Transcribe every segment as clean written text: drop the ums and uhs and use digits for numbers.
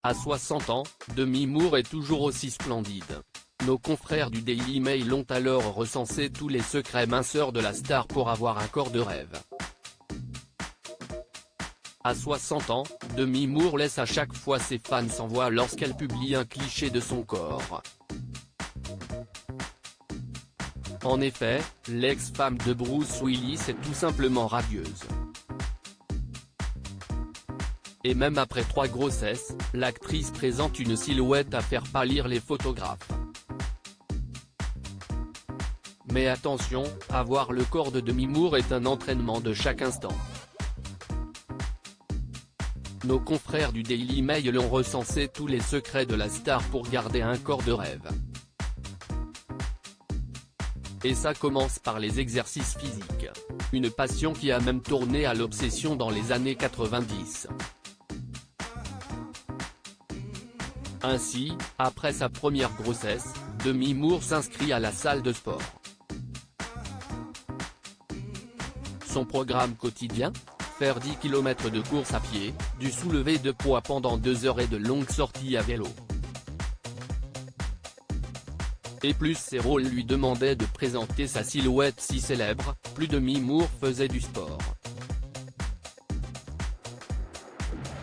À 60 ans, Demi Moore est toujours aussi splendide. Nos confrères du Daily Mail ont alors recensé tous les secrets minceurs de la star pour avoir un corps de rêve. À 60 ans, Demi Moore laisse à chaque fois ses fans sans voix lorsqu'elle publie un cliché de son corps. En effet, l'ex-femme de Bruce Willis est tout simplement radieuse. Et même après 3 grossesses, l'actrice présente une silhouette à faire pâlir les photographes. Mais attention, avoir le corps de Demi Moore est un entraînement de chaque instant. Nos confrères du Daily Mail ont recensé tous les secrets de la star pour garder un corps de rêve. Et ça commence par les exercices physiques. Une passion qui a même tourné à l'obsession dans les années 90. Ainsi, après sa première grossesse, Demi Moore s'inscrit à la salle de sport. Son programme quotidien ? Faire 10 km de course à pied, du soulevé de poids pendant 2 heures et de longues sorties à vélo. Et plus ses rôles lui demandaient de présenter sa silhouette si célèbre, plus Demi Moore faisait du sport.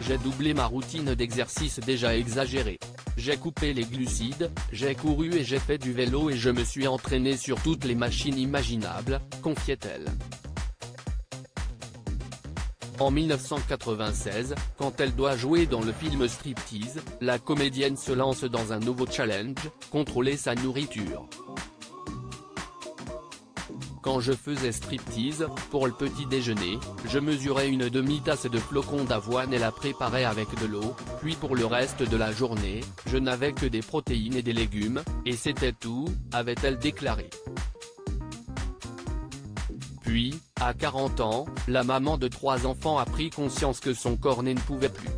J'ai doublé ma routine d'exercice déjà exagérée. J'ai coupé les glucides, j'ai couru et j'ai fait du vélo et je me suis entraîné sur toutes les machines imaginables, confiait-elle. En 1996, quand elle doit jouer dans le film Striptease, la comédienne se lance dans un nouveau challenge, contrôler sa nourriture. Quand je faisais striptease, pour le petit déjeuner, je mesurais une demi-tasse de flocons d'avoine et la préparais avec de l'eau, puis pour le reste de la journée, je n'avais que des protéines et des légumes, et c'était tout, avait-elle déclaré. Puis, à 40 ans, la maman de 3 enfants a pris conscience que son corps ne pouvait plus.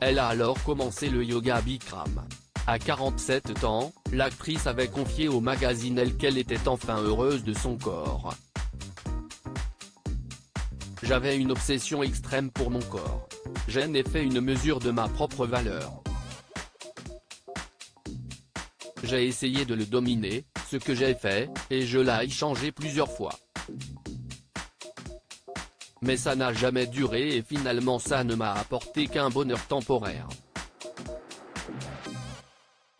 Elle a alors commencé le yoga Bikram. À 47 ans, l'actrice avait confié au magazine Elle qu'elle était enfin heureuse de son corps. J'avais une obsession extrême pour mon corps. J'en ai fait une mesure de ma propre valeur. J'ai essayé de le dominer, ce que j'ai fait, et je l'ai changé plusieurs fois. Mais ça n'a jamais duré et finalement ça ne m'a apporté qu'un bonheur temporaire.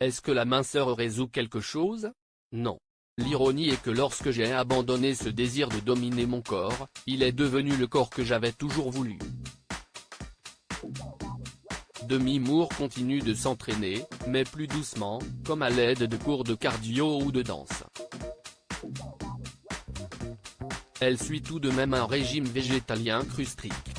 Est-ce que la minceur résout quelque chose? Non. L'ironie est que lorsque j'ai abandonné ce désir de dominer mon corps, il est devenu le corps que j'avais toujours voulu. Demi Moore continue de s'entraîner, mais plus doucement, comme à l'aide de cours de cardio ou de danse. Elle suit tout de même un régime végétalien cru strict.